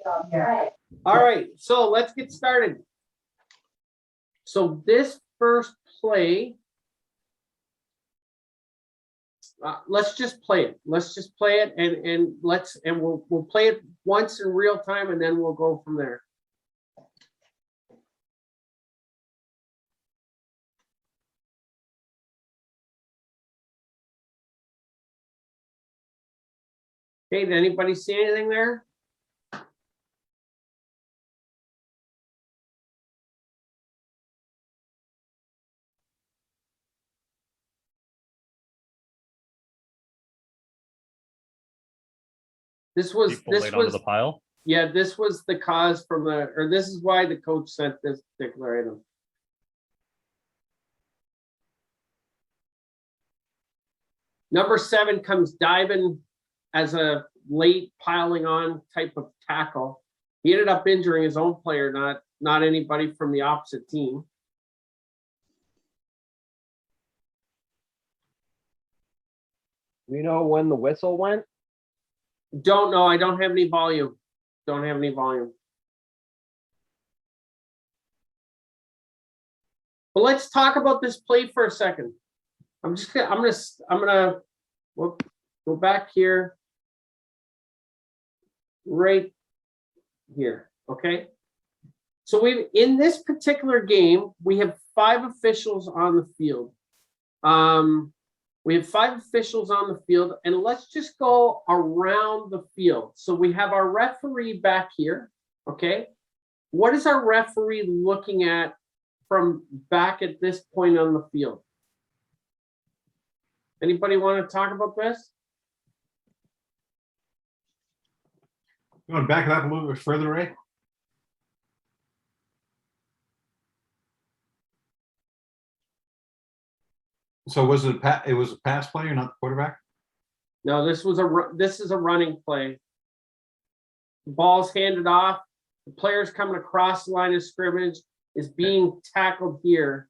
All right, so let's get started. So this first play, let's just play it. Let's just play it and we'll play it once in real time and then we'll go from there. Okay, did anybody see anything there? This was the pile. Yeah, this was the cause from this is why the coach sent this particular item. Number 7 comes diving as a late piling on type of tackle. He ended up injuring his own player, not anybody from the opposite team. You know when the whistle went? Don't know. I don't have any volume. Don't have any volume. But let's talk about this play for a second. I'm gonna whoop, go back here. Right here. Okay. So in this particular game, we have 5 officials on the field. We have 5 officials on the field, and let's just go around the field. So we have our referee back here, okay? What is our referee looking at from back at this point on the field? Anybody want to talk about this? You want to back it up a little bit further, Ray? So was it it was a pass player, not the quarterback? No, this is a running play. The ball's handed off. The player's coming across the line of scrimmage, is being tackled here.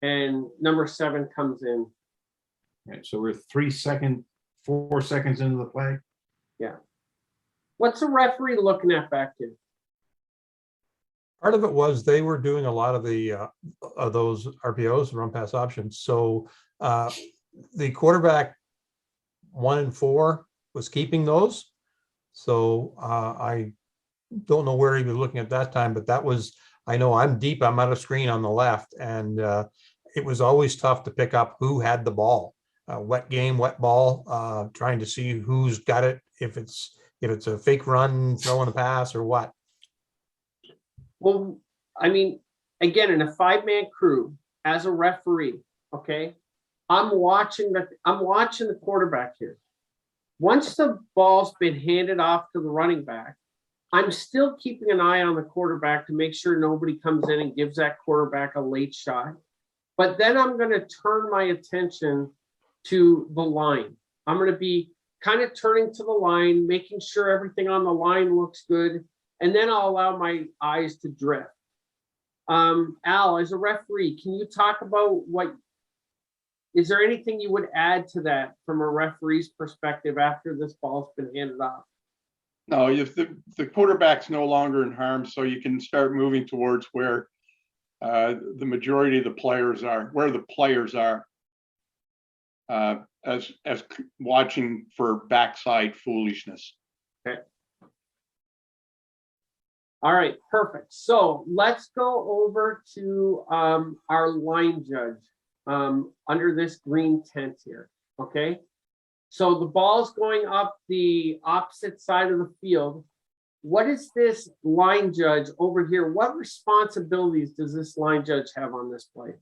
And number 7 comes in. Right, so we're 4 seconds into the play. Yeah. What's the referee looking at back here? Part of it was they were doing a lot of those RPOs, run pass options. So the quarterback 1 and 4 was keeping those. So I don't know where he was looking at that time, but that was, I know I'm deep, I'm out of screen on the left, and it was always tough to pick up who had the ball. Wet game, wet ball, trying to see who's got it, if it's a fake run, throwing a pass or what. Well, I mean, again, in a 5-man crew, as a referee, okay, I'm watching the quarterback here. Once the ball's been handed off to the running back, I'm still keeping an eye on the quarterback to make sure nobody comes in and gives that quarterback a late shot. But then I'm going to turn my attention to the line. I'm going to be kind of turning to the line, making sure everything on the line looks good, and then I'll allow my eyes to drift. Al, as a referee, can you talk about is there anything you would add to that from a referee's perspective after this ball's been handed off? No, if the quarterback's no longer in harm, so you can start moving towards where the majority of the players are, as watching for backside foolishness. Okay. All right, perfect. So let's go over to our line judge under this green tent here, okay? So the ball's going up the opposite side of the field. What is this line judge over here? What responsibilities does this line judge have on this play?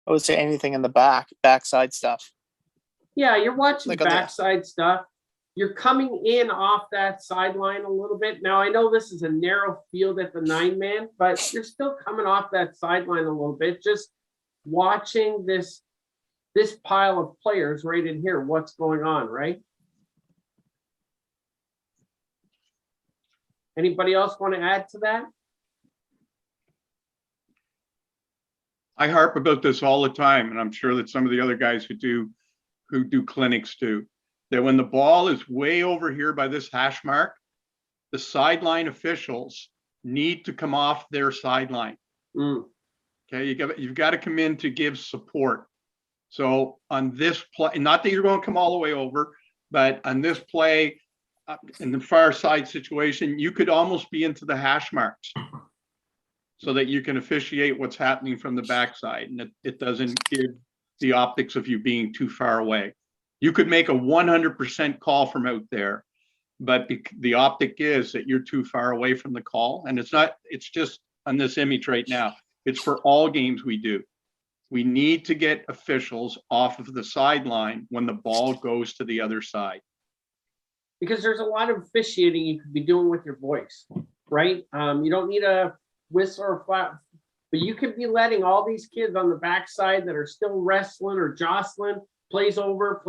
I would say anything in the backside stuff. Yeah, you're watching Like backside stuff. You're coming in off that sideline a little bit. Now, I know this is a narrow field at the 9-man, but you're still coming off that sideline a little bit. Just watching this pile of players right in here. What's going on, right? Anybody else want to add to that? I harp about this all the time, and I'm sure that some of the other guys who do clinics do, that when the ball is way over here by this hash mark, the sideline officials need to come off their sideline. Mm, Okay, you've got to come in to give support. So on this play, not that you're going to come all the way over, but on this play, in the far side situation, you could almost be into the hash marks so that you can officiate what's happening from the backside, and it doesn't give the optics of you being too far away. You could make a 100% call from out there, but the optic is that you're too far away from the call. And it's just on this image right now. It's for all games we do. We need to get officials off of the sideline when the ball goes to the other side. because there's a lot of officiating you could be doing with your voice, right? You don't need a whistle or flat, but you could be letting all these kids on the backside that are still wrestling or jostling, plays over,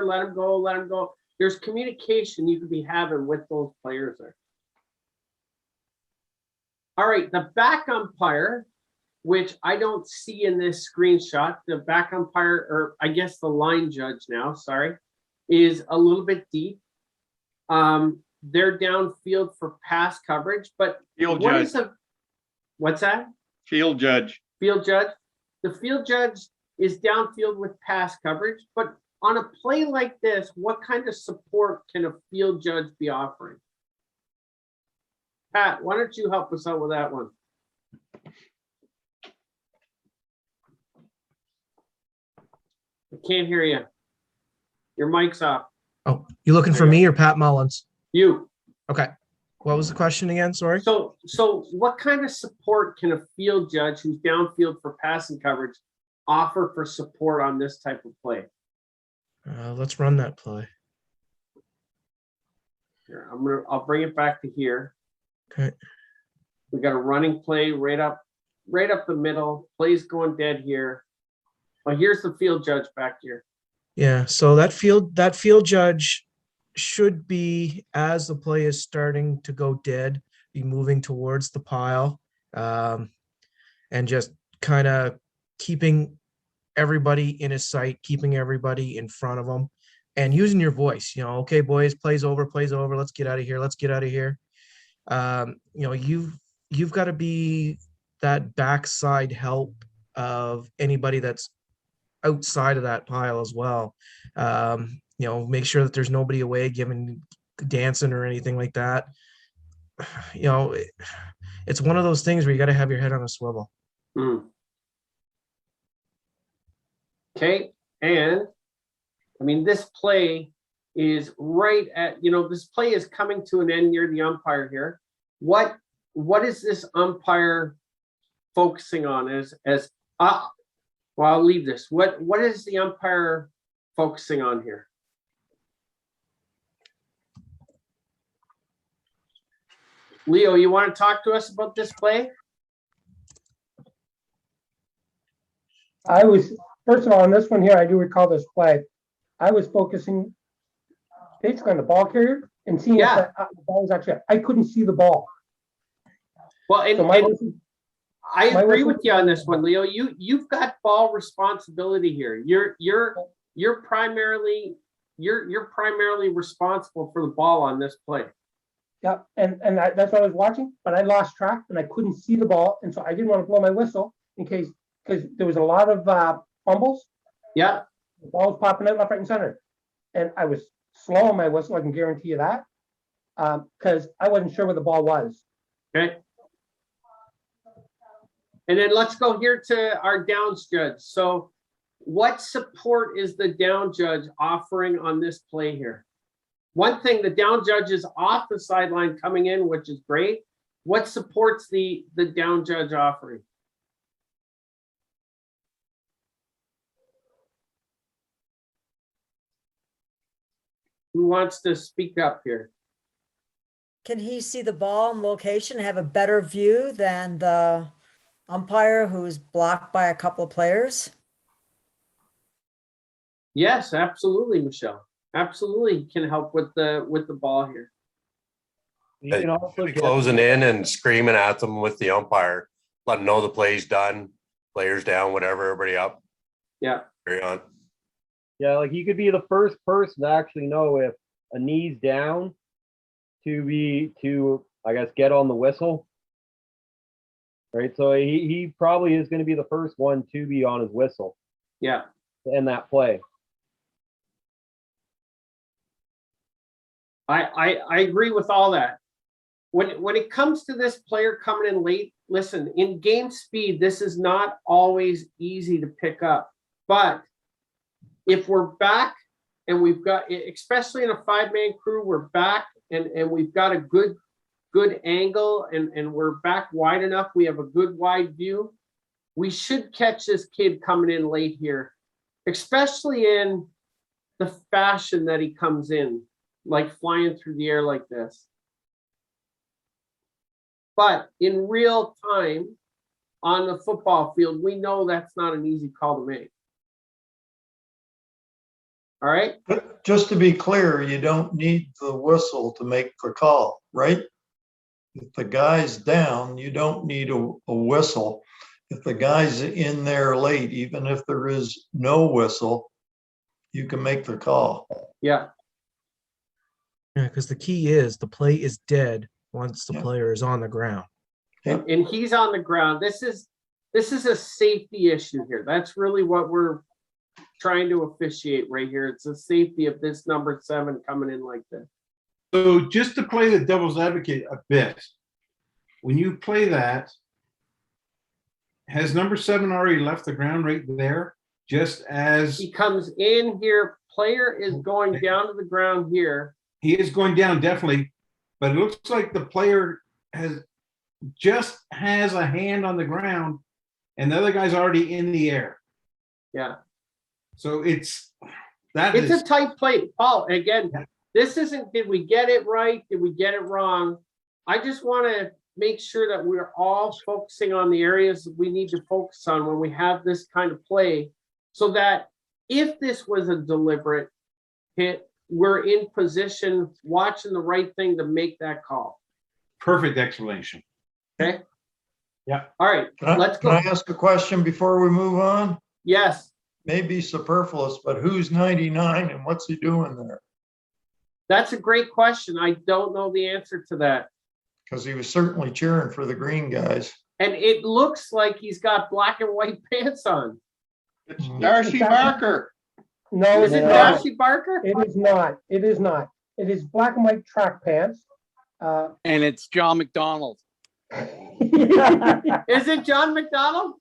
let them go. There's communication you could be having with those players there. All right, the back umpire, which I don't see in this screenshot, the back umpire, or I guess the line judge now, sorry, is a little bit deep. They're downfield for pass coverage, but Field what judge, is a, what's that? field judge. Field judge? The field judge is downfield with pass coverage, but on a play like this, what kind of support can a field judge be offering? Pat, why don't you help us out with that one? I can't hear you. Your mic's off. Oh, you looking for me or Pat Mullins? You. Okay. What was the question again? Sorry. So what kind of support can a field judge who's downfield for passing coverage offer for support on this type of play? Let's run that play. Here, I'll bring it back to here. Okay. We got a running play right up the middle. Play's going dead here. Oh, here's the field judge back here. Yeah. So that field judge should be, as the play is starting to go dead, be moving towards the pile, and just kind of keeping everybody in his sight, keeping everybody in front of him, and using your voice. You know, okay, boys, plays over. Let's get out of here. You know, you've got to be that backside help of anybody that's outside of that pile as well. You know, make sure that there's nobody away dancing or anything like that. You know, it's one of those things where you got to have your head on a swivel. Okay, and I mean, this play is right at, this play is coming to an end near the umpire here. What is this umpire focusing on well, I'll leave this. What is the umpire focusing on here? Leo, you want to talk to us about this play? First of all, on this one here, I do recall this play. I was focusing basically on the ball carrier and seeing if the ball was actually, I couldn't see the ball. Well, and, So I agree with you on this one, Leo. You've got ball responsibility here. You're primarily responsible for the ball on this play. Yeah, and that's what I was watching, but I lost track and I couldn't see the ball, and so I didn't want to blow my whistle in case, because there was a lot of fumbles. Yeah. The ball was popping out left, right, and center, and I was slow on my whistle. I can guarantee you that, because I wasn't sure where the ball was. Okay. And then let's go here to our downs judge. So what support is the down judge offering on this play here? One thing, the down judge is off the sideline coming in, which is great. What supports the down judge offering? Who wants to speak up here? Can he see the ball and location, have a better view than the umpire who's blocked by a couple of players? Yes, absolutely, Michelle. Absolutely can help with the ball here. You can also Be get, closing in and screaming at them with the umpire, let them know the play's done. players down, whatever, everybody up, Yeah, carry on. Yeah, like he could be the first person to actually know if a knee's down to I guess get on the whistle. Right. So he probably is going to be the first one to be on his whistle yeah. in that play. I agree with all that. When it comes to this player coming in late, listen, in game speed, this is not always easy to pick up. But if we're back and we've got, especially in a 5-man crew, we're back and we've got a good angle and we're back wide enough, we have a good wide view, we should catch this kid coming in late here, especially in the fashion that he comes in, like flying through the air like this. But in real time on the football field, we know that's not an easy call to make. All right? But just to be clear, you don't need the whistle to make the call, right? If the guy's down, you don't need a whistle. If the guy's in there late, even if there is no whistle, you can make the call. Yeah. Yeah, because the key is the play is dead once the Yeah. player is on the ground. And he's on the ground. This is a safety issue here. That's really what we're trying to officiate right here. It's the safety of this number 7 coming in like this. So just to play the devil's advocate a bit, when you play that, has number 7 already left the ground right there? Just as He comes in here, player is going down to the ground here. he is going down definitely, but it looks like the player has a hand on the ground and the other guy's already in the air. Yeah. So it's a tight play. Paul, again, this isn't, did we get it right? Did we get it wrong? I just want to make sure that we're all focusing on the areas that we need to focus on when we have this kind of play, so that if this was a deliberate hit, we're in position watching the right thing to make that call. perfect explanation. Okay? Yeah. All right, let's Can go. I ask a question before we move on? Yes, Maybe superfluous, but who's 99 and what's he doing there? that's a great question. I don't know the answer to that. Because he was certainly cheering for the green guys. And it looks like he's got black and white pants on. It's Darcy Barker. No, Is it's it not. Darcy Barker? It is not. It is not. It is black and white track pants. And it's John McDonald. Is it John McDonald?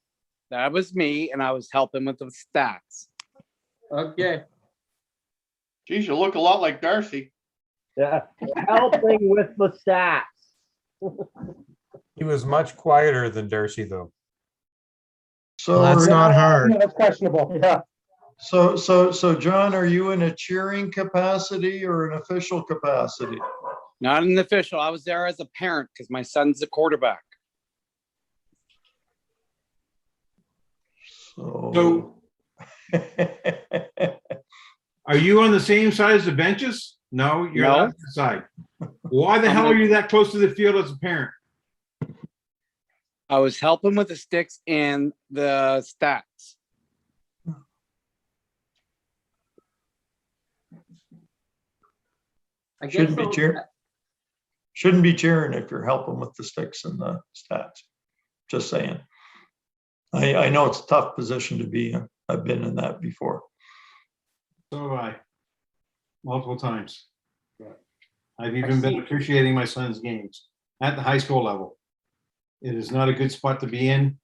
That was me, and I was helping with the stats. Okay. Geez, you look a lot like Darcy. Yeah, helping with the stats. He was much quieter than Darcy, though. So That's not hard. No, that's questionable. Yeah. So John, are you in a cheering capacity or an official capacity? Not an official. I was there as a parent because my son's a quarterback. So are you on the same side as the benches? No, you're No. on the side. Why the hell are you that close to the field as a parent? I was helping with the sticks and the stats. I guess Shouldn't be so. cheering. Shouldn't be cheering if you're helping with the sticks and the stats. Just saying. I know it's a tough position to be in. I've been in that before. So have I. Multiple times. I've I even been see. officiating my son's games at the high school level. It is not a good spot to be in.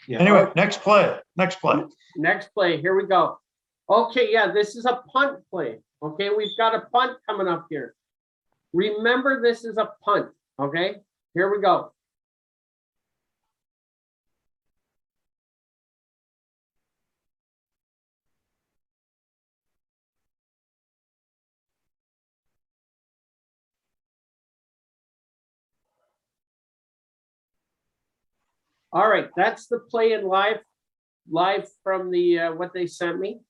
Yeah. Anyway, next play. Next play, here we go. Okay, yeah, this is a punt play. Okay, we've got a punt coming up here. Remember, this is a punt, okay? Here we go. All right, that's the play in live from the what they sent me.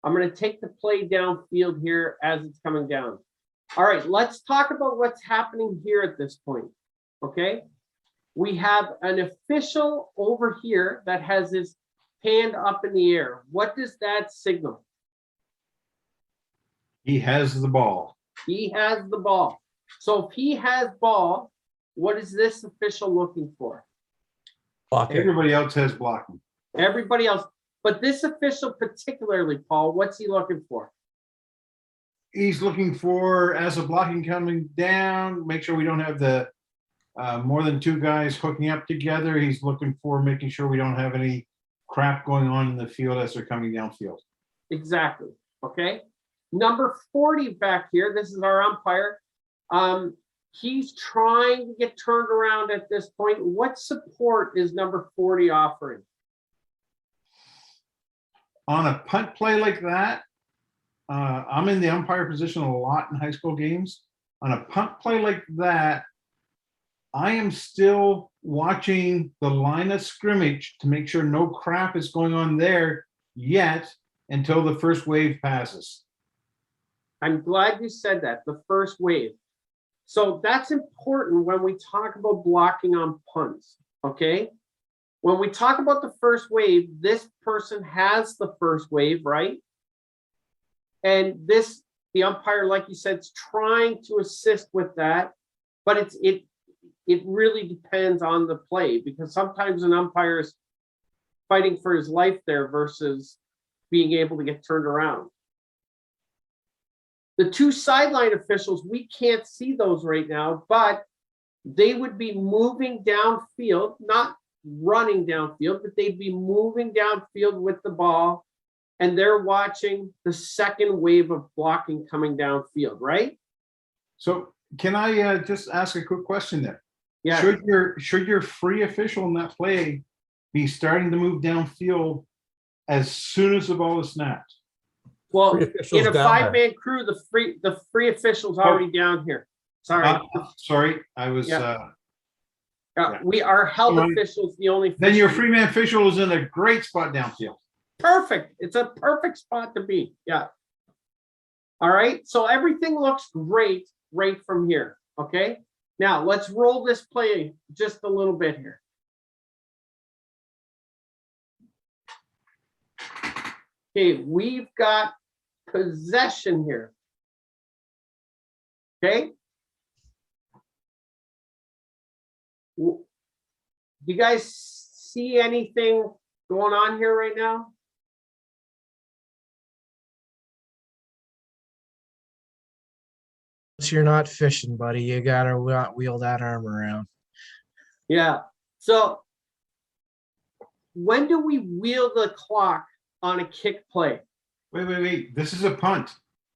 I'm going to take the play downfield here as it's coming down. All right, let's talk about what's happening here at this point. Okay, We have an official over here that has his hand up in the air. What does that signal? He has the ball. He has the ball. So if he has ball, what is this official looking for? Block it. Everybody else has blocking. Everybody else, but this official particularly, Paul, what's he looking for? He's looking for, as a blocking coming down, make sure we don't have the more than two guys hooking up together. He's looking for making sure we don't have any crap going on in the field as they're coming downfield. Exactly, okay? Number 40 back here, this is our umpire. He's trying to get turned around at this point. What support is number 40 offering? On a punt play like that, I'm in the umpire position a lot in high school games. On a punt play like that, I am still watching the line of scrimmage to make sure no crap is going on there yet until the first wave passes. I'm glad you said that, the first wave. So that's important when we talk about blocking on punts, okay? When we talk about the first wave, this person has the first wave, right? And this, the umpire, like you said, is trying to assist with that, but it really depends on the play, because sometimes an umpire is fighting for his life there versus being able to get turned around. The two sideline officials, we can't see those right now, but they would be moving downfield, not running downfield, but they'd be moving downfield with the ball, and they're watching the second wave of blocking coming downfield, right? So can I just ask a quick question there? Yeah. Should your free official in that play be starting to move downfield as soon as the ball is snapped? Well, Free officials in a down there. 5-man crew, the free official's already down here. Sorry. Sorry, I was, Yeah. yeah. Our health Right. official's the only. then your official. free man official is in a great spot downfield. Perfect. It's a perfect spot to be. Yeah. All right. So everything looks great right from here. Okay. Now let's roll this play just a little bit here. Okay. We've got possession here. Okay. Do you guys see anything going on here right now? You're not fishing, buddy. You gotta wheel that arm around. Yeah. So when do we wheel the clock on a kick play? Wait. This is a punt.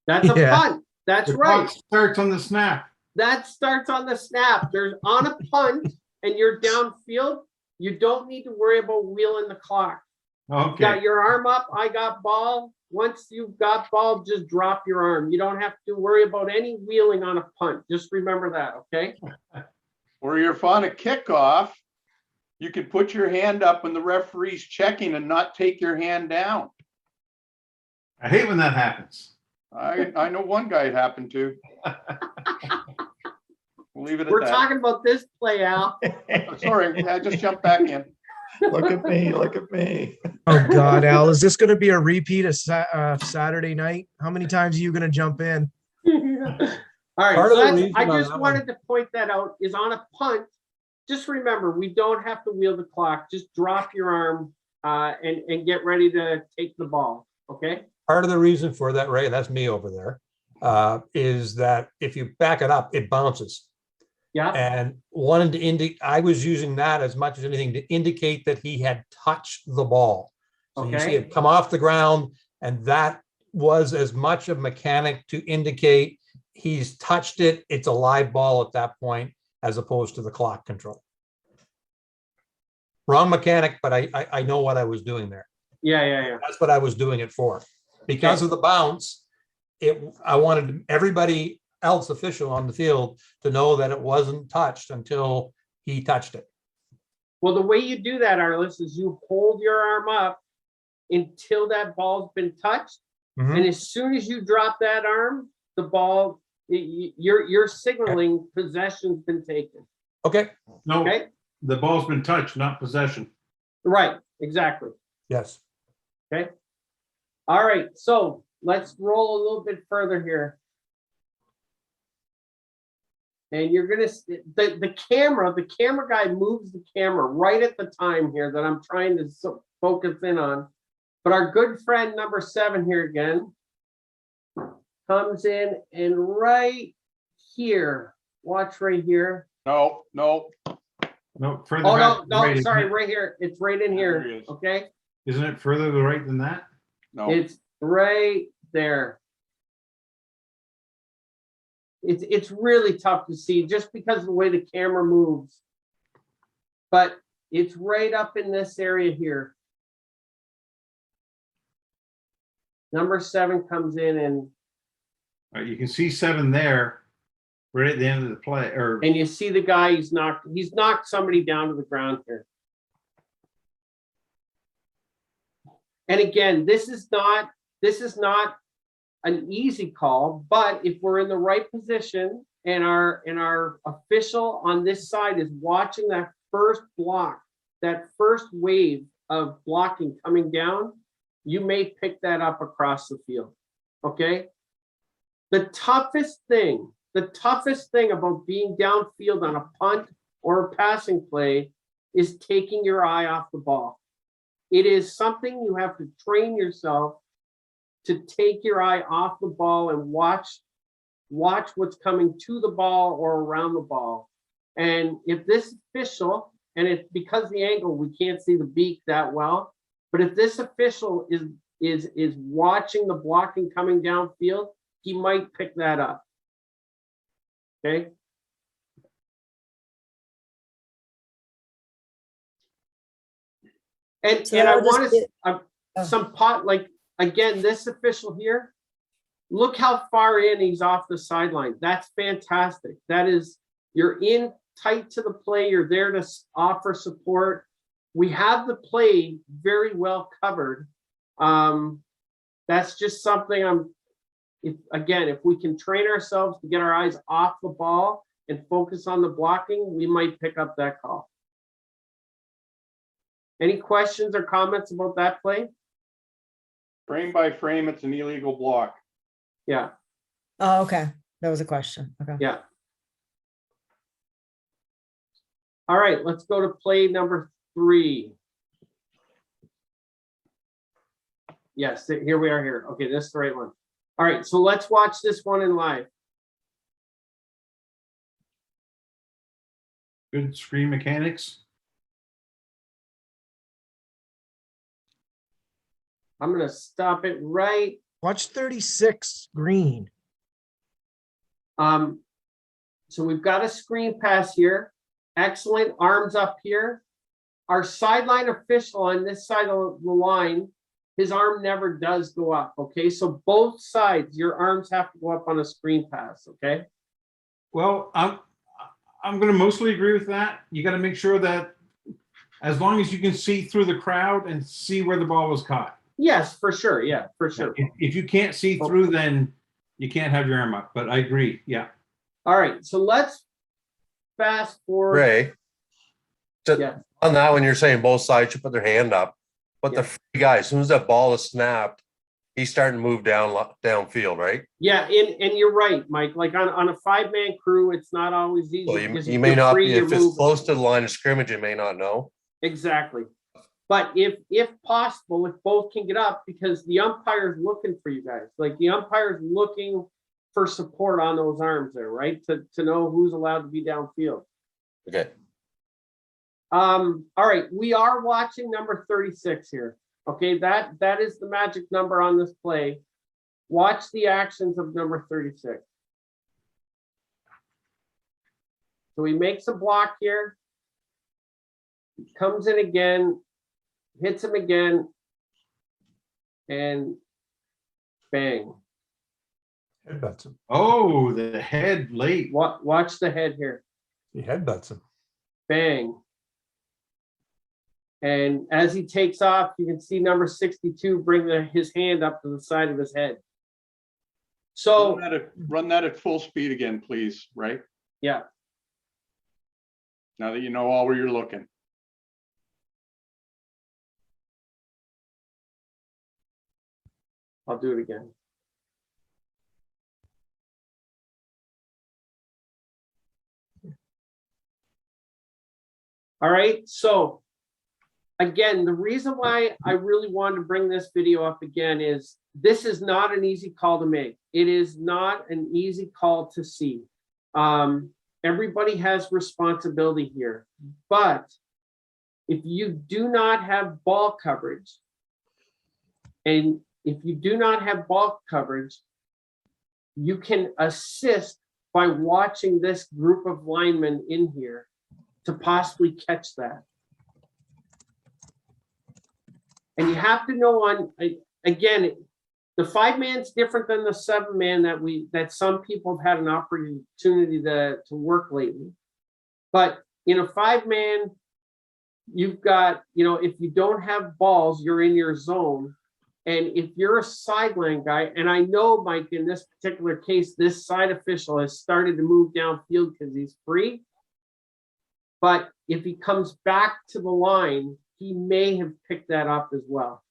That's a Yeah. punt. That's The right. clock starts on the snap. That starts on the snap. There's on a punt and you're downfield. You don't need to worry about wheeling the clock. You Okay. got your arm up. I got ball. Once you've got ball, just drop your arm. You don't have to worry about any wheeling on a punt. Just remember that, okay? Or you're on a kickoff, you can put your hand up when the referee's checking and not take your hand down. I hate when that happens. I know one guy it happened to. We'll leave it at We're that. talking about this play, Al. Sorry, I just jumped back in. Look at me, look at me. Oh God, Al, is this gonna be a repeat of Saturday night? How many times are you gonna jump in? All right, Part so of the that's, reason I on just that wanted to point that out, is on a punt, just remember, we don't have to wheel the clock. Just drop your arm and get ready to take the ball, okay? Part of the reason for that, Ray, that's me over there, is that if you back it up, it bounces. Yeah, And wanted to indicate, I was using that as much as anything to indicate that he had touched the ball. So you see Okay. it come off the ground, and that was as much a mechanic to indicate he's touched it. It's a live ball at that point, as opposed to the clock control. Wrong mechanic, but I know what I was doing there. yeah. That's what I was doing it for. Because of the bounce, I wanted everybody else official on the field to know that it wasn't touched until he touched it. Well, the way you do that, Arliss, is you hold your arm up until that ball's been touched. Mhm. And as soon as you drop that arm, the ball, you're signaling possession's been taken, Okay, No, okay? the ball's been touched, not possession. Right, exactly. Yes. All right, so let's roll a little bit further here. And you're gonna, the camera guy moves the camera right at the time here that I'm trying to focus in on. But our good friend number 7 here again comes in and right here, watch right here. No, no, No, further Oh, back. no, no, right, sorry, isn't it? right here. It's right in There he here, is. okay? Isn't it further to the right than that? no. It's right there. It's really tough to see just because of the way the camera moves. But it's right up in this area here. Number 7 comes in and You can see 7 there, right at the end of the play, or you see the guy, he's knocked somebody down to the ground here. And again, this is not an easy call, but if we're in the right position and our official on this side is watching that first block, that first wave of blocking coming down, you may pick that up across the field. Okay? The toughest thing about being downfield on a punt or a passing play is taking your eye off the ball. It is something you have to train yourself to take your eye off the ball and watch what's coming to the ball or around the ball. And if this official, and it's because the angle, we can't see the beak that well, but if this official is watching the blocking coming downfield, he might pick that up. Okay. And So I I'll just want get- to some pot, like, again, this official here, look how far in he's off the sideline. That's fantastic. That is, you're in tight to the play. You're there to offer support. We have the play very well covered. That's just something if we can train ourselves to get our eyes off the ball and focus on the blocking, we might pick up that call. Any questions or comments about that play? Frame by frame, it's an illegal block. Yeah, Oh, okay. That was a question. Okay. yeah. All right, let's go to play number 3. Yes, here we are here. Okay, this is the right one. All right, so let's watch this one in live. good screen mechanics. I'm gonna stop it right. Watch 36 green. So we've got a screen pass here. Excellent, arms up here. Our sideline official on this side of the line, his arm never does go up, okay? So both sides, your arms have to go up on a screen pass, okay? Well, I'm going to mostly agree with that. You got to make sure that as long as you can see through the crowd and see where the ball was caught. Yes, for sure, yeah, for sure. If you can't see through, then you can't have your arm up, but I agree, yeah. All right, so let's fast forward. Ray, Yeah, on that one, you're saying both sides should put their hand up, but the free guy, as soon as that ball is snapped, he's starting to move downfield, right? yeah, and you're right, Mike, like on a 5-man crew, it's not always easy. So because you may you're not free, be, you're if it's moving. close to the line of scrimmage, you may not know. Exactly. But if possible, if both can get up, because the umpire's looking for you guys, like the umpire's looking for support on those arms there, right? To know who's allowed to be downfield. Okay. All right, we are watching number 36 here. Okay, that is the magic number on this play. Watch the actions of number 36. So he makes a block here. He comes in again, hits him again, and bang. Headbutts him. Oh, the head late. Watch the head here. He headbutts him. Bang. And as he takes off, you can see number 62 bring his hand up to the side of his head. So, Run that at full speed again, please, right? yeah. Now that you know all where you're looking. I'll do it again. All right, so again, the reason why I really wanted to bring this video up again is this is not an easy call to make. It is not an easy call to see. Everybody has responsibility here, but if you do not have ball coverage, and if you do not have ball coverage, you can assist by watching this group of linemen in here to possibly catch that. And you have to know on, again, the 5-man's different than the 7-man that some people have had an opportunity to work lately. But in a 5-man, you've got, if you don't have balls, you're in your zone. And if you're a sideline guy, and I know, Mike, in this particular case, this side official has started to move downfield because he's free. But if he comes back to the line, he may have picked that up as well,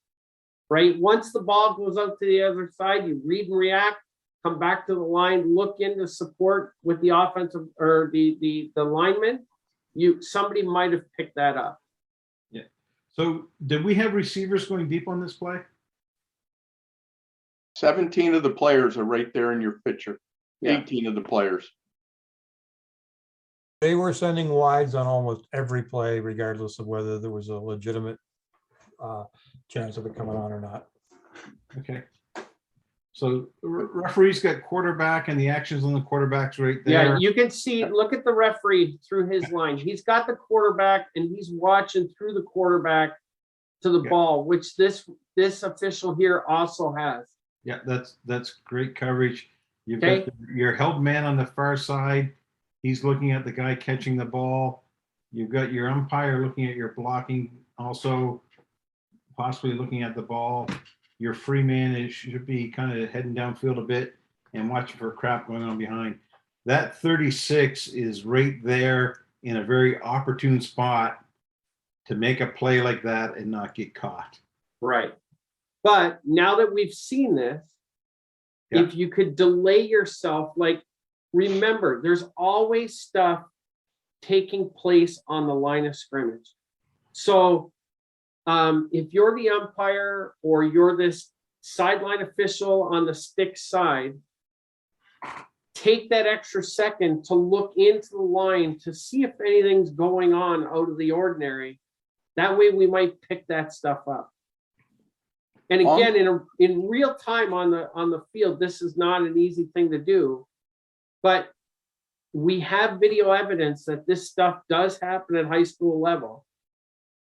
right? Once the ball goes out to the other side, you read and react, come back to the line, look into support with the offensive or the lineman. Somebody might have picked that up. Yeah. So did we have receivers going deep on this play? 17 of the players are right there in your picture. Yeah. 18 of the players. They were sending wides on almost every play, regardless of whether there was a legitimate chance of it coming on or not. Okay. So referee's got quarterback and the actions on the quarterback's right there. Yeah, you can see, look at the referee through his line. He's got the quarterback and he's watching through the quarterback to the ball, which this official here also has. Yeah, that's great coverage. You've got your held man on the far side. He's looking at the guy catching the ball. You've got your umpire looking at your blocking, also possibly looking at the ball. Your free man should be kind of heading downfield a bit and watching for crap going on behind. That 36 is right there in a very opportune spot to make a play like that and not get caught. Right. But now that we've seen this, if you could delay yourself, like, remember, there's always stuff taking place on the line of scrimmage. So if you're the umpire or you're this sideline official on the stick side, take that extra second to look into the line to see if anything's going on out of the ordinary. That way we might pick that stuff up. And again, in real time on the field, this is not an easy thing to do. But we have video evidence that this stuff does happen at high school level.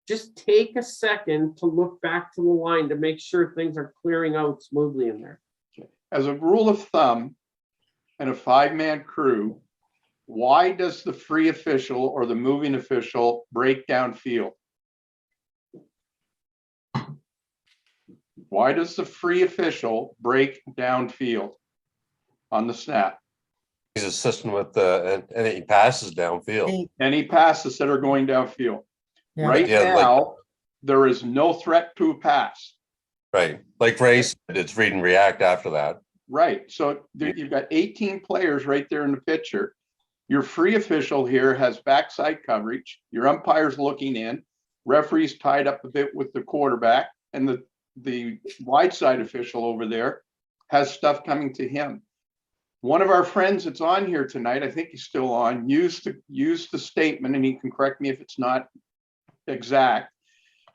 Just take a second to look back to the line to make sure things are clearing out smoothly in there. As a rule of thumb, in a 5-man crew, why does the free official or the moving official break downfield? Why does the free official break downfield on the snap? He's assisting with and he passes downfield. Any passes that are going downfield. Yeah. Right Yeah, now, there is no threat to a pass. Right. Like Ray said, it's read and react after that. Right. So you've got 18 players right there in the picture. Your free official here has backside coverage. Your umpire's looking in. Referee's tied up a bit with the quarterback, and the wide side official over there has stuff coming to him. One of our friends that's on here tonight, I think he's still on, used the statement, and he can correct me if it's not exact,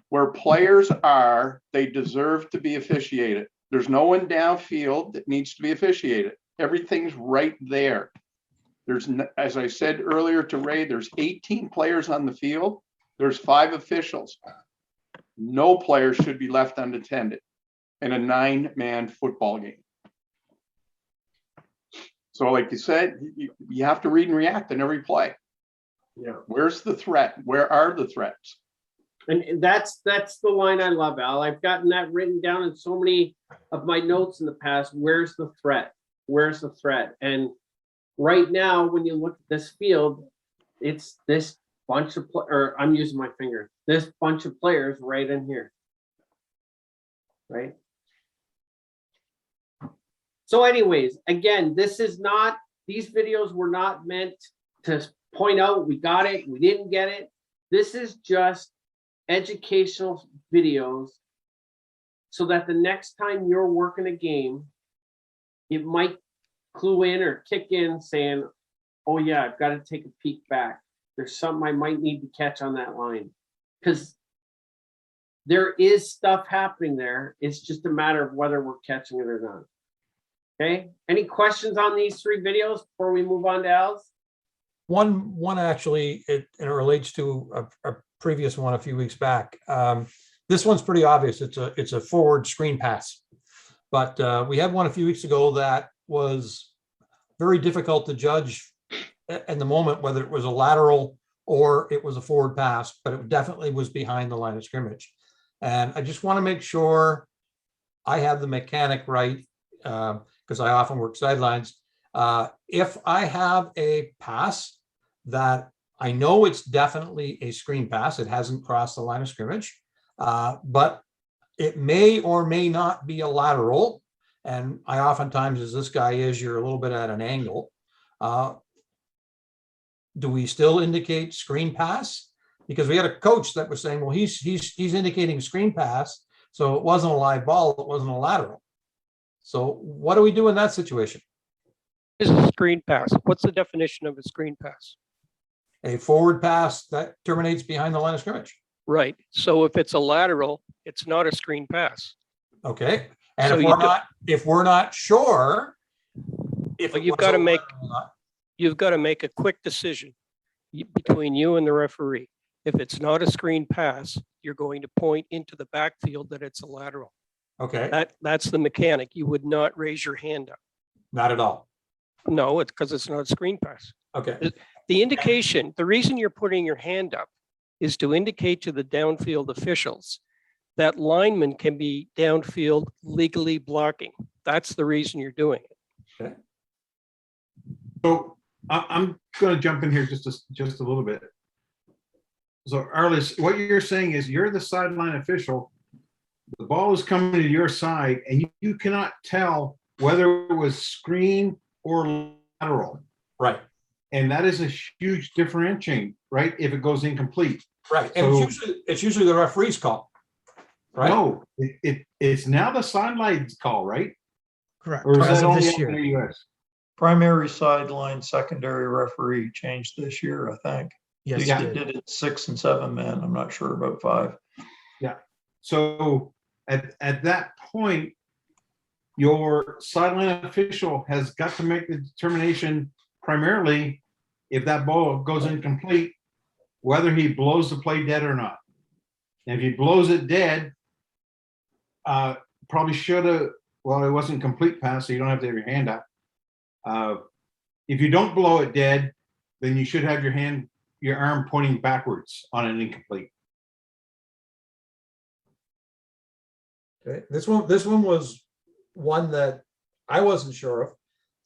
where players are, they deserve to be officiated. There's no one downfield that needs to be officiated. Everything's right there. There's, as I said earlier to Ray, there's 18 players on the field. There's 5 officials. No player should be left unattended in a 9-man football game. So like you said, you have to read and react in every play. Yeah. Where's the threat? Where are the threats? And that's the line I love, Al. I've gotten that written down in so many of my notes in the past. Where's the threat? Where's the threat? And right now, when you look at this field, it's this bunch of, or I'm using my finger, this bunch of players right in here. Right? So anyways, again, this is not, these videos were not meant to point out we got it, we didn't get it. This is just educational videos so that the next time you're working a game, it might clue in or kick in saying, oh yeah, I've got to take a peek back. There's something I might need to catch on that line. Because there is stuff happening there. It's just a matter of whether we're catching it or not. Okay, any questions on these 3 videos before we move on to Al's? One actually, it relates to a previous one a few weeks back. This one's pretty obvious. It's a forward screen pass. But we had one a few weeks ago that was very difficult to judge in the moment whether it was a lateral or it was a forward pass, but it definitely was behind the line of scrimmage. And I just want to make sure I have the mechanic right, because I often work sidelines. If I have a pass that I know it's definitely a screen pass, it hasn't crossed the line of scrimmage, but it may or may not be a lateral. And I oftentimes, as this guy is, you're a little bit at an angle. Do we still indicate screen pass? Because we had a coach that was saying, well, he's indicating screen pass, so it wasn't a live ball, it wasn't a lateral. So what do we do in that situation? Is a screen pass. What's the definition of a screen pass? A forward pass that terminates behind the line of scrimmage. Right. So if it's a lateral, it's not a screen pass. Okay. And So if we're not sure, if But it you've was got a to make lateral or not, you've got to make a quick decision between you and the referee. If it's not a screen pass, you're going to point into the backfield that it's a lateral. okay, That's the mechanic. You would not raise your hand up. not at all. No, it's because it's not a screen pass. Okay. The indication, the reason you're putting your hand up is to indicate to the downfield officials that linemen can be downfield legally blocking. That's the reason you're doing it. Okay. So I'm going to jump in here just a little bit. So Arliss, what you're saying is you're the sideline official. The ball is coming to your side and you cannot tell whether it was screen or lateral. Right. And that is a huge differentiating, right? If it goes incomplete. Right. And it's usually the referee's call. Right. No, it's now the sideline's call, right? Correct. Or is As that of only this up in year. the US? Primary sideline, secondary referee changed this year, I think. Yes, You it did. did it 6 and 7 men. I'm not sure about 5. Yeah. So at that point, your sideline official has got to make the determination primarily if that ball goes incomplete, whether he blows the play dead or not. And if he blows it dead, probably should have, well, it wasn't complete pass, so you don't have to have your hand up. If you don't blow it dead, then you should have your arm pointing backwards on an incomplete. Okay. This one was one that I wasn't sure of.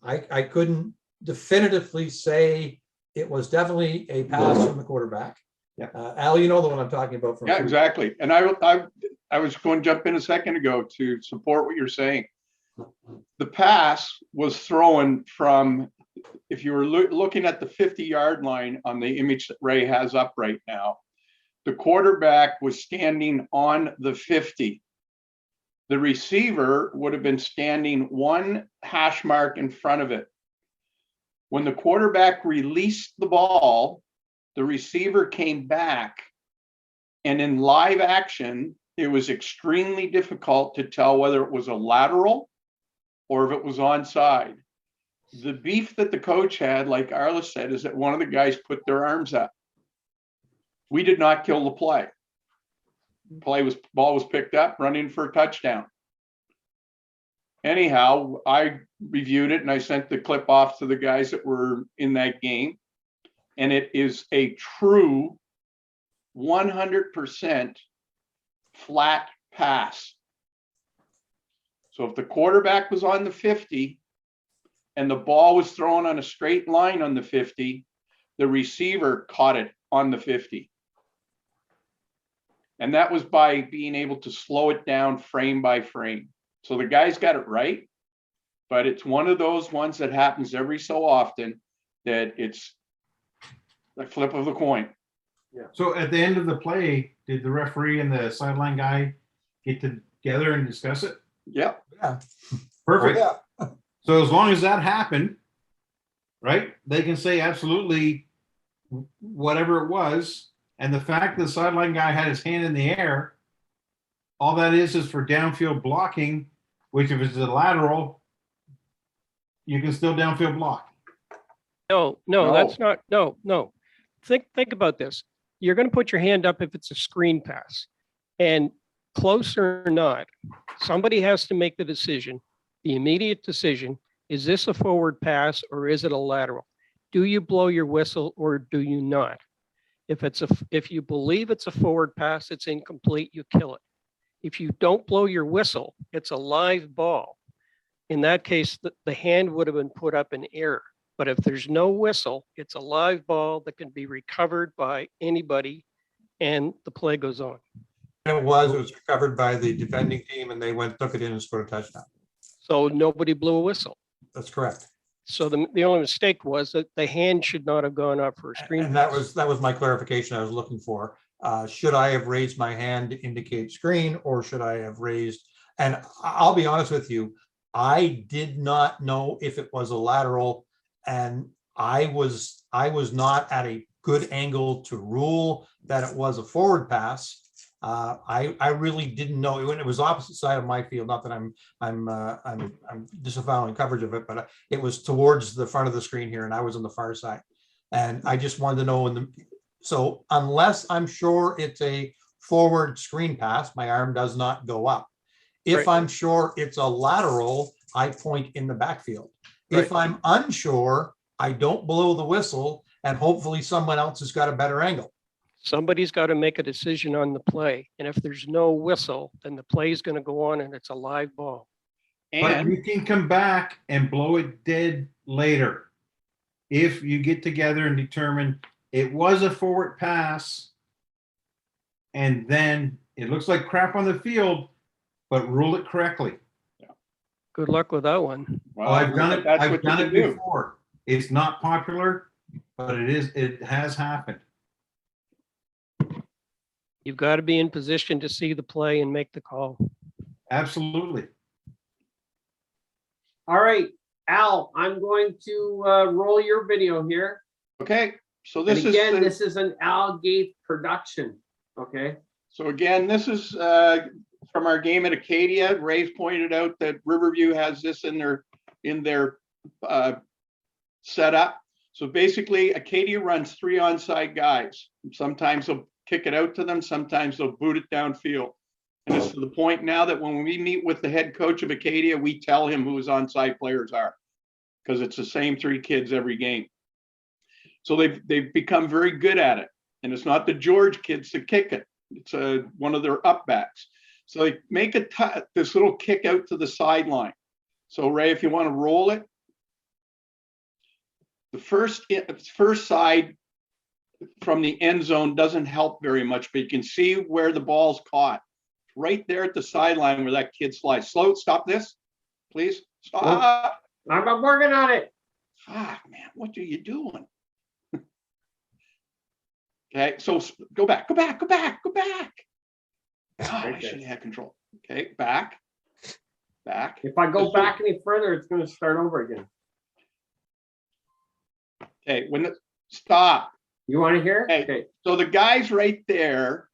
I couldn't definitively say it was definitely a pass from the quarterback. Yeah. Al, you know the one I'm talking about. From Yeah, exactly. And I was going to jump in a second ago to support what you're saying. The pass was thrown from, if you were looking at the 50-yard line on the image that Ray has up right now, the quarterback was standing on the 50. The receiver would have been standing 1 hash mark in front of it. When the quarterback released the ball, the receiver came back, and in live action, it was extremely difficult to tell whether it was a lateral or if it was onside. The beef that the coach had, like Arliss said, is that one of the guys put their arms up. We did not kill the play. Ball was picked up, running for a touchdown. Anyhow, I reviewed it and I sent the clip off to the guys that were in that game. And it is a true 100% flat pass. So if the quarterback was on the 50 and the ball was thrown on a straight line on the 50, the receiver caught it on the 50. And that was by being able to slow it down frame by frame. So the guys got it right, but it's one of those ones that happens every so often that it's the flip of the coin. So at the end of the play, did the referee and the sideline guy get together and discuss it? Yep. Yeah. Perfect. Oh, yeah. So as long as that happened, right, they can say absolutely whatever it was. And the fact the sideline guy had his hand in the air, all that is for downfield blocking, which if it's a lateral, you can still downfield block. No, that's not, no. Think about this. You're going to put your hand up if it's a screen pass. And close or not, somebody has to make the decision, the immediate decision, is this a forward pass or is it a lateral? Do you blow your whistle or do you not? If you believe it's a forward pass, it's incomplete, you kill it. If you don't blow your whistle, it's a live ball. In that case, the hand would have been put up in error. But if there's no whistle, it's a live ball that can be recovered by anybody and the play goes on. It was recovered by the defending team and they took it in and scored a touchdown. So nobody blew a whistle. That's correct. So the only mistake was that the hand should not have gone up for a screen. And that was my clarification I was looking for. Should I have raised my hand to indicate screen or should I have raised? And I'll be honest with you, I did not know if it was a lateral, and I was not at a good angle to rule that it was a forward pass. I really didn't know when it was opposite side of my field. Not that I'm disavowing coverage of it, but it was towards the front of the screen here, and I was on the far side. And I just wanted to know so unless I'm sure it's a forward screen pass, my arm does not go up. If I'm sure it's a lateral, I point in the backfield. If I'm unsure, I don't blow the whistle, and hopefully someone else has got a better angle. Somebody's got to make a decision on the play. And if there's no whistle, then the play is going to go on and it's a live ball. But you can come back and blow it dead later. If you get together and determine it was a forward pass, and then it looks like crap on the field, but rule it correctly. Good luck with that one. Well, I've done it. that's I've what done you it do. before. It's not popular, but it has happened. You've got to be in position to see the play and make the call. Absolutely. All right, Al, I'm going to roll your video here. Okay, so And this again, is this is an Al Gates production. Okay. so again, this is from our game at Acadia. Ray's pointed out that Riverview has this in their setup. So basically, Acadia runs 3 onside guys. Sometimes they'll kick it out to them. Sometimes they'll boot it downfield. And it's to the point now that when we meet with the head coach of Acadia, we tell him who his onside players are because it's the same 3 kids every game. So they've become very good at it. And it's not the George kids that kick it. It's one of their upbacks. So they make this little kick out to the sideline. So Ray, if you want to roll it, the first side from the end zone doesn't help very much, but you can see where the ball's caught. Right there at the sideline where that kid slides. Stop this, please. Stop. I'm working on it. Fuck, man, what are you doing? Okay, so go back. Oh, I should have had control. Okay, back. If I go back any further, it's going to start over again. Okay, stop. You want to hear? Okay, so the guy's right there.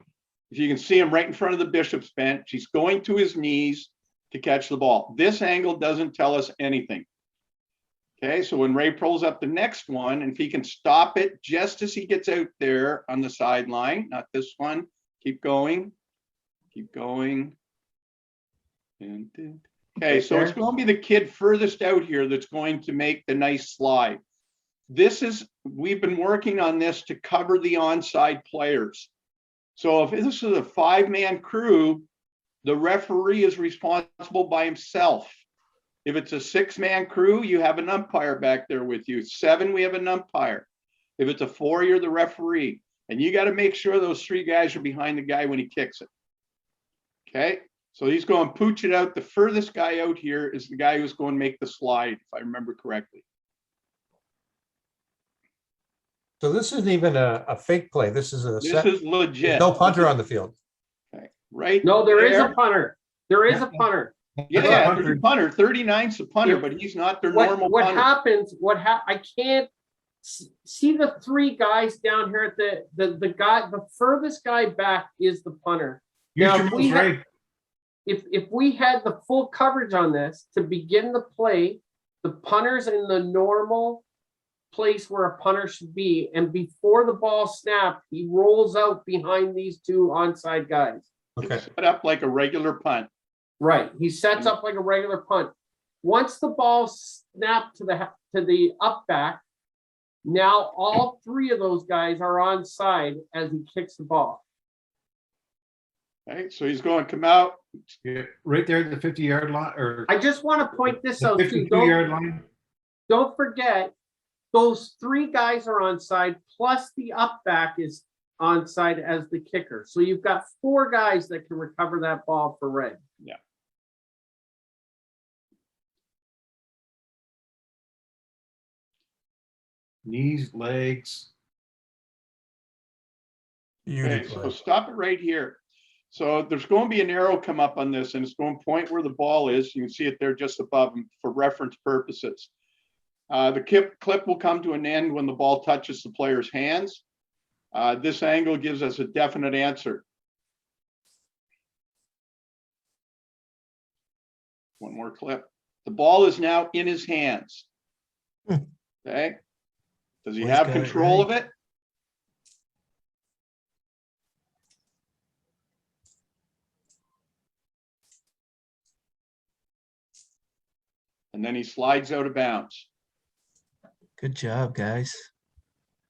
If you can see him right in front of the Bishop's bench, he's going to his knees to catch the ball. This angle doesn't tell us anything. Okay, so when Ray pulls up the next one, and if he can stop it just as he gets out there on the sideline, not this one, keep going. Okay, so it's going to be the kid furthest out here that's going to make the nice slide. We've been working on this to cover the onside players. So if this is a 5-man crew, the referee is responsible by himself. If it's a 6-man crew, you have an umpire back there with you. 7, we have an umpire. If it's a 4, you're the referee. And you got to make sure those 3 guys are behind the guy when he kicks it. Okay, so he's going to pooch it out. The furthest guy out here is the guy who's going to make the slide, if I remember correctly. So this isn't even a fake play. This is a This set. is legit. No punter on the field. Okay, right? No, there is a there. punter. There is a punter. Yeah, there's a punter. 39's the punter, but he's not their normal What punter. happens, I can't see the 3 guys down here at the furthest guy back is the punter. Use Now, your if we moves, had- Ray. If we had the full coverage on this to begin the play, the punter's in the normal place where a punter should be, and before the ball snapped, he rolls out behind these 2 onside guys. Okay. It's set up like a regular punt. Right, he sets up like a regular punt. Once the ball snapped to the up back, now all 3 of those guys are onside as he kicks the ball. Okay, so he's going to come out. Yeah, right there at the 50-yard line, or I just want to point this the out too. 52-yard line. Don't forget, those 3 guys are onside, plus the up back is onside as the kicker. So you've got 4 guys that can recover that ball for Red. Yeah. Knees, legs. Okay, so stop it right here. So there's going to be an arrow come up on this, and it's going to point where the ball is. You can see it there just above him for reference purposes. The clip will come to an end when the ball touches the player's hands. This angle gives us a definite answer. One more clip. The ball is now in his hands. Okay. Does he Boy's have got it control right. of it? And then he slides out of bounds. Good job, guys.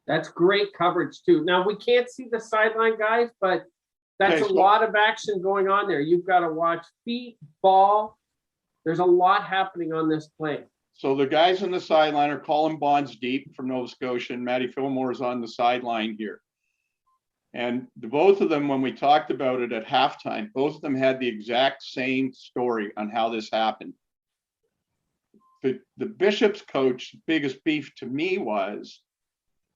That's great coverage too. Now, we can't see the sideline guys, but that's Okay, a so- lot of action going on there. You've got to watch feet, ball. There's a lot happening on this play. So the guys on the sideline are Colin Bonds deep from Nova Scotia, and Matty Fillmore is on the sideline here. And both of them, when we talked about it at halftime, both of them had the exact same story on how this happened. The Bishop's coach, biggest beef to me was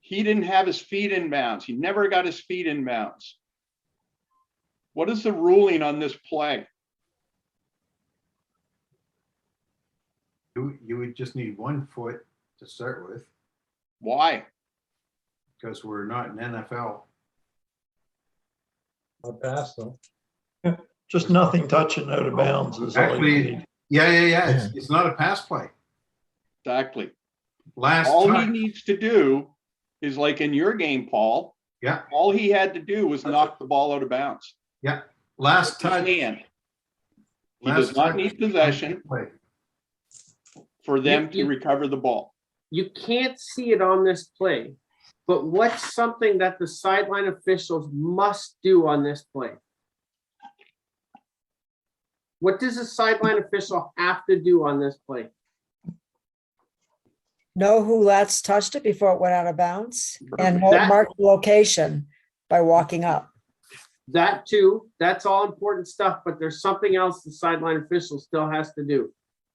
he didn't have his feet in bounds. He never got his feet in bounds. What is the ruling on this play? You would just need 1 foot to start with, Why? because we're not in NFL. Not pass though. Just nothing touching out of bounds is all you Actually, need. yeah. It's not a pass play. Exactly. Last All he touch. needs to do is like in your game, Paul, Yeah, all he had to do was knock the ball out of bounds. yeah. Last touch. And he Last does not touch. need possession Play. for them to You- recover the ball. You can't see it on this play, but what's something that the sideline officials must do on this play? What does a sideline official have to do on this play? Know who last touched it before it went out of bounds and That- mark the location by walking up. That too, that's all important stuff, but there's something else the sideline official still has to do.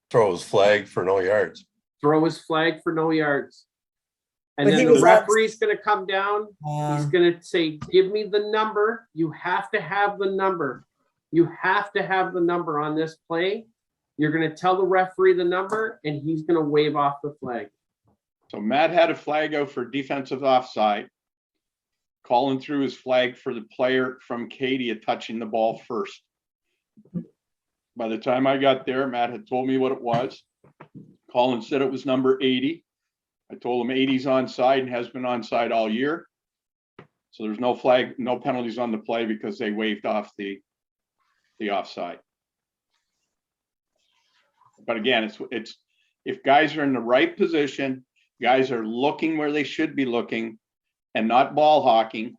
Throw his flag for no yards. Throw his flag for no yards. And But he then the was up- referee's gonna come down, he's gonna say, give me the number. You have to have the number. You have to have the number on this play. You're gonna tell the referee the number and he's gonna wave off the flag. So Matt had a flag out for defensive offside. Colin threw his flag for the player from Cadia touching the ball first. By the time I got there, Matt had told me what it was. Colin said it was number 80. I told him 80's onside and has been onside all year. So there's no flag, no penalties on the play because they waved off the offside. But again, it's if guys are in the right position, guys are looking where they should be looking and not ball hawking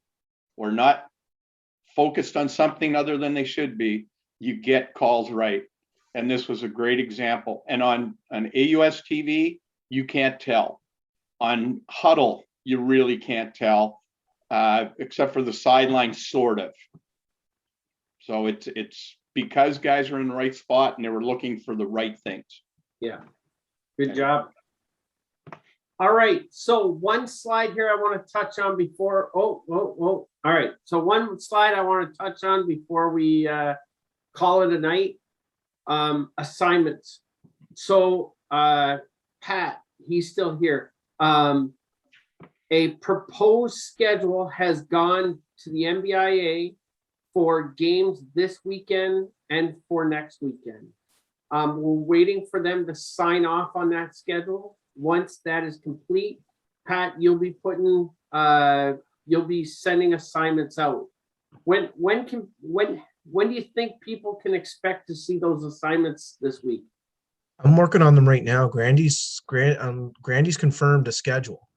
or not focused on something other than they should be, you get calls right. And this was a great example. And on AUS TV, you can't tell. On Huddle, you really can't tell, except for the sideline, sort of. So it's because guys are in the right spot and they were looking for the right things. Yeah. Good job. All right, so one slide here I want to touch on before, all right. So one slide I want to touch on before we call it a night. Assignments. So Pat, he's still here. A proposed schedule has gone to the MBIA for games this weekend and for next weekend. We're waiting for them to sign off on that schedule. Once that is complete, Pat, you'll be sending assignments out. When do you think people can expect to see those assignments this week? I'm working on them right now. Grandy's confirmed a schedule,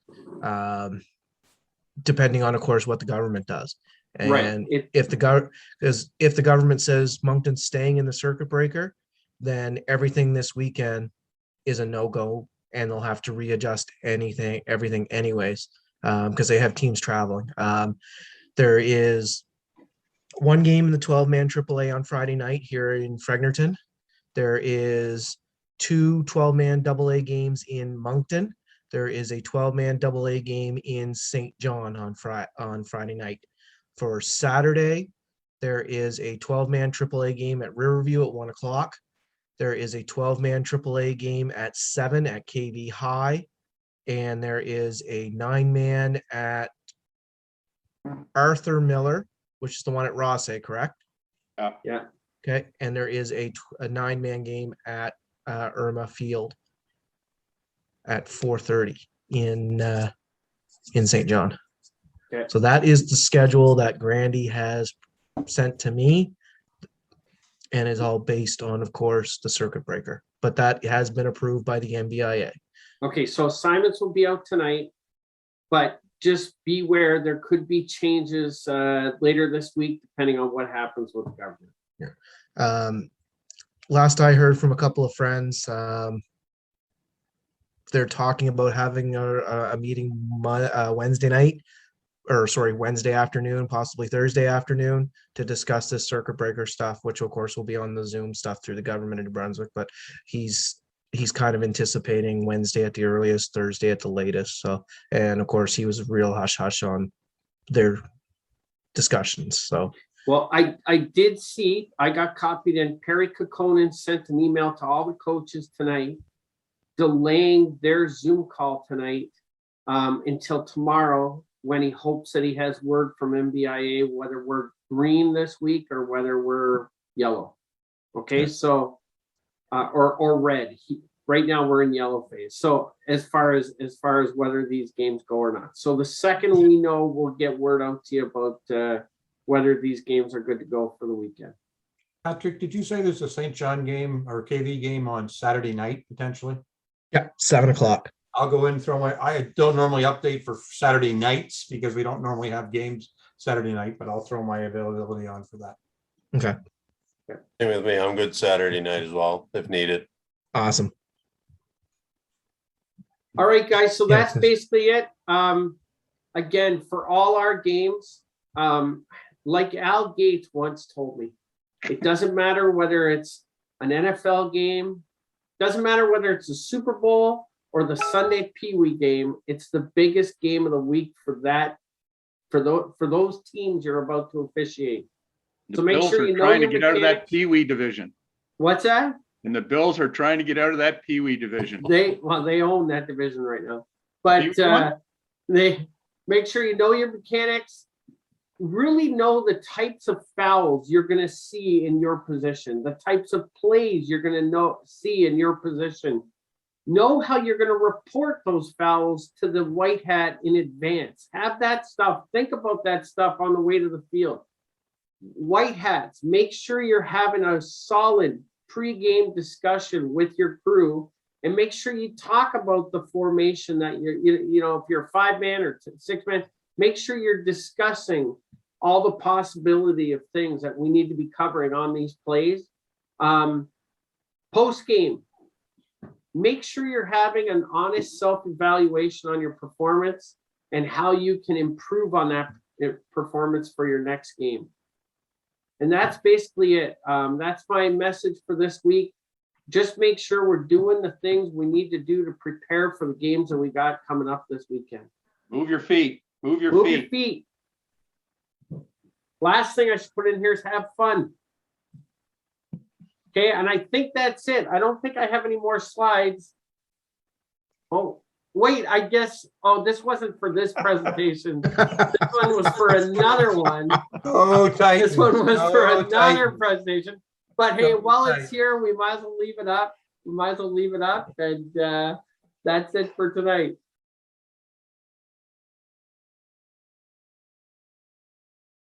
depending on, of course, what the government does. And Right. if the government says Moncton's staying in the circuit breaker, then everything this weekend is a no-go, and they'll have to readjust everything anyways, because they have teams traveling. There is one game in the 12-man AAA on Friday night here in Fredericton. There is 2 12-man AA games in Moncton. There is a 12-man AA game in St. John on Friday night. For Saturday, there is a 12-man AAA game at Riverview at 1 o'clock. There is a 12-man AAA game at 7 at KV High. And there is a 9-man at Arthur Miller, which is the one at Rosse, correct? Yeah. Okay. And there is a 9-man game at Irma Field at 4:30 in St. John. Okay. So that is the schedule that Grandy has sent to me, and is all based on, of course, the circuit breaker. But that has been approved by the MBIA. Okay, so assignments will be out tonight, but just beware, there could be changes later this week, depending on what happens with the government. Last I heard from a couple of friends, they're talking about having a meeting Wednesday afternoon, possibly Thursday afternoon, to discuss this circuit breaker stuff, which of course will be on the Zoom stuff through the government of New Brunswick. But he's kind of anticipating Wednesday at the earliest, Thursday at the latest. So, and of course he was real hush hush on their discussions. So, well, I did see, I got copied in. Perry Kokkonen sent an email to all the coaches tonight, delaying their Zoom call tonight until tomorrow, when he hopes that he has word from MBIA whether we're green this week or whether we're yellow. Okay, Yeah. so or red. Right now we're in yellow phase. So as far as whether these games go or not. So the second we know, we'll get word out to you about whether these games are good to go for the weekend. Patrick, did you say there's a St. John game or KV game on Saturday night potentially? yeah, 7 o'clock. I'll go in and I don't normally update for Saturday nights because we don't normally have games Saturday night, but I'll throw my availability on for that. Okay, Same with me. I'm good Saturday night as well, if needed. awesome. All right, guys, so Yeah, that's basically it. Again, for all our games, like Al Gates once told me, it doesn't matter whether it's an NFL game, doesn't matter whether it's a Super Bowl or the Sunday Pee Wee game, it's the biggest game of the week for those teams you're about to officiate. The So make Bills sure are you know trying to your get out of that mechanics. Pee Wee division. What's that? And the Bills are trying to get out of that Pee Wee division. They own that division right now. But You won? they make sure you know your mechanics, really know the types of fouls you're going to see in your position, the types of plays you're going to see in your position. Know how you're going to report those fouls to the white hat in advance. Have that stuff. Think about that stuff on the way to the field. White hats, make sure you're having a solid pre-game discussion with your crew, and make sure you talk about the formation that if you're a 5-man or 6-man, make sure you're discussing all the possibility of things that we need to be covering on these plays. Post-game, make sure you're having an honest self-evaluation on your performance and how you can improve on that performance for your next game. And that's basically it. That's my message for this week. Just make sure we're doing the things we need to do to prepare for the games that we got coming up this weekend. Move your feet, move your Move your feet. feet. Last thing I should put in here is have fun. Okay, and I think that's it. I don't think I have any more slides. Oh, wait, I guess, oh, this wasn't for this presentation. This one was for another one. Oh, tight. This one was for Oh, another Titan. presentation. But hey, Oh, while it's Titan. here, we might as well leave it up. We might as well leave it up, and that's it for tonight.